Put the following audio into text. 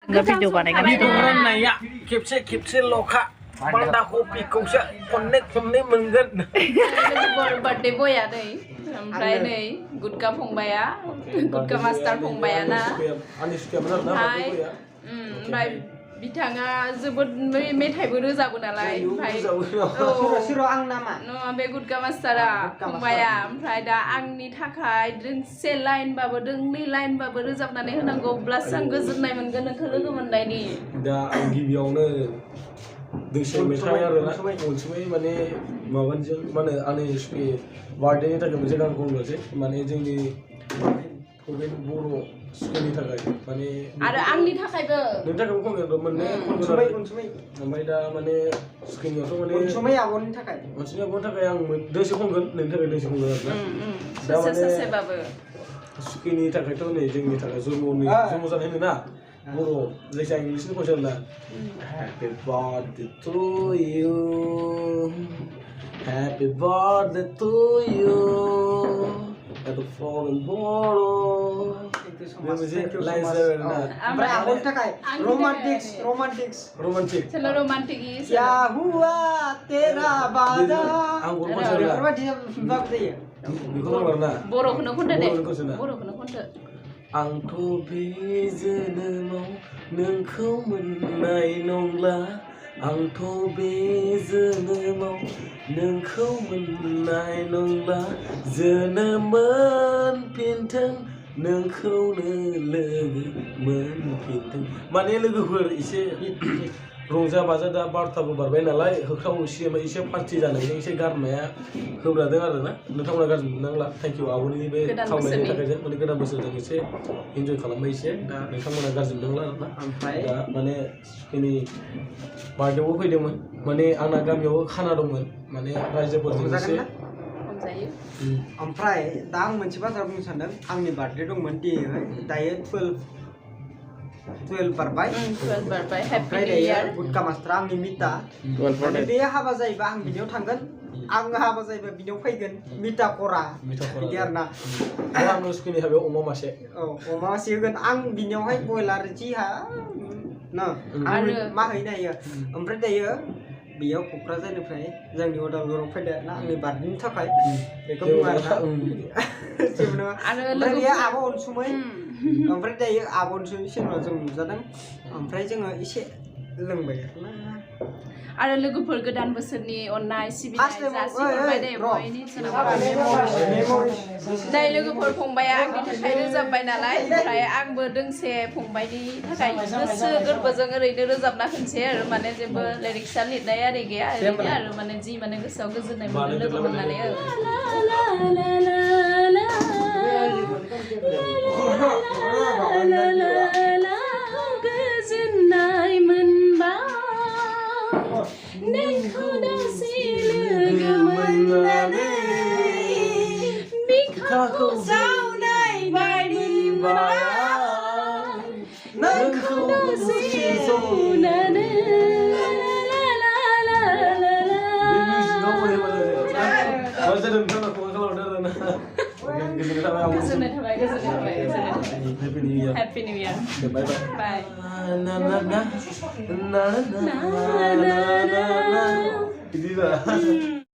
nggak video banegan itu keren nih ya kipse loka Banda kopi kau sih connect menggen. Birthday boy ya deh. Oमफ्राय नै गुदका फंबाया गुदका master फंबायाना ओमफ्राय बिथाङा जोबोद मेथाइबो रोजाबो नालाय ओमफ्राय सिर' आं नामा बे गुदका मास्टारा फंबाया ओमफ्राय दा आंनि थाखाय दोंसे लाइनबाबो दोंनै लाइनबाबो रोजाबनानै होनांगौब्लासो आं गोजोननाय मोनगोन नोंखौ लोगो मोननायनि दा आं गिबियावनो दोंसे मेथाइ आरोना अनसुमै माने माबानिजों माने आंनि बार्थडेनि थाखाय मोनसे गान खननोसै माने जोंनि बर' स्कुलनि थाखाय माने आरो आंनि थाखायबो नोंनि थाखायबो खनगोन मोननै अनसुमै ओमफ्राय दा माने स्कुलनियावथ' माने अनसुमै आब'नि थाखाय आं दोंसे खनगोन नोंनि थाखाय दोंसे खनगोन आरोना दा माने स्कुलनि थाखायथ' नै जोंनि थाखाय जन्म जानाय होनो ना बर' जायखिया इंलिसनि कुइसन ना Happy birthday to you Happy birthday to you Happy fallen borrow ओमफ्राय आब'नि थाखाय रोमान्टिक्स चलो रोमान्टिक क्या हुआ तेरा वादा आं गरफा बर'खौनो खनदो दे बर'खौनो खनदो आंथ' बे जोनोमाव नोंखौ मोननाय नंला आंथ' बे जोनोमाव नोंखौ मोननाय नंला जोनोम मोनफिनथों नोंखौनो लोगो मोनफिनथों माने लोगोफोर एसे रंजा बाजा दा बारथाबो बारबाय नालाय होख्राव एसे पार्टि जानायजों एसे गारनाया होब्रादों आरोना नोंथांमोना गाज्रि मोननांला थेंक इउ आब'नि बे खावलायनायनि थाखाय जों माने गोदान बोसोरजों एसे इन्जय खालामबाय एसे दा नोंथांमोना गाज्रि मोननांला आरोना ओमफ्राय दा माने जोंनि बार्थडेआवबो फैदोंमोन माने आंना गामियावबो खाना दंमोन माने रायजोफोरजों एसे ओमफ्राय दा आं मोनसे बाथ्रा बुंनो सानदों आंनि बार्थडे दंमोन दायो 12 बारबाय हेपि निउ इयार गुदका मास्टार आंनि मिता माने बे हाबा जायोबा आं बिनियाव थांगोन आं हाबा जायोबा बिनियाव फैगोन मिता करा बिदि आरोना आंनो स्कुलनि हाबायाव अमा मासे अमा मासे होगोन आं बिनियावहाय बयलार जिहा ना आं मा हैनो हायो ओमफ्राय दायो बेयाव क'क्राझारनिफ्राय जोंनि उदालगुरियाव फैदो आरोना आंनि बार्थडेनि थाखाय बेखौ बुङो आरोना जेबो नङा ओमफ्राय बेयो आब' अनसुमै ओमफ्राय दायो आब' अनसुमै सिनेमा जों नुजादों ओमफ्राय जोङो एसे लोंबाय आरो लोगोफोर गोदान बोसोरनि अननाय सिबिनाय जासिहरबाय दे बयनि दाय लोगोफोर फंबाया आंनि थाखाय रोजाबबाय नालाय ओमफ्राय आंबो दोंसे फंबायनि थाखाय गोसो गोरबोजों ओरैनो रोजाबना होनसै आरो माने जेबो लिरिक्सआ लिरनाय आरि गैया ओरैनो आरो माने जि माने गोसोआव गोजोननाय मोनो लोगो मोननानै गोजोननाय मोनबा नोंखौ दासि लोगो मोननानै बिखाखौ जावनाय बायदि मोना नोंखौ दासि नुनानै गोजोननाय थाबाय हेपि निउ इयार बाय बाय na na na na na na na na na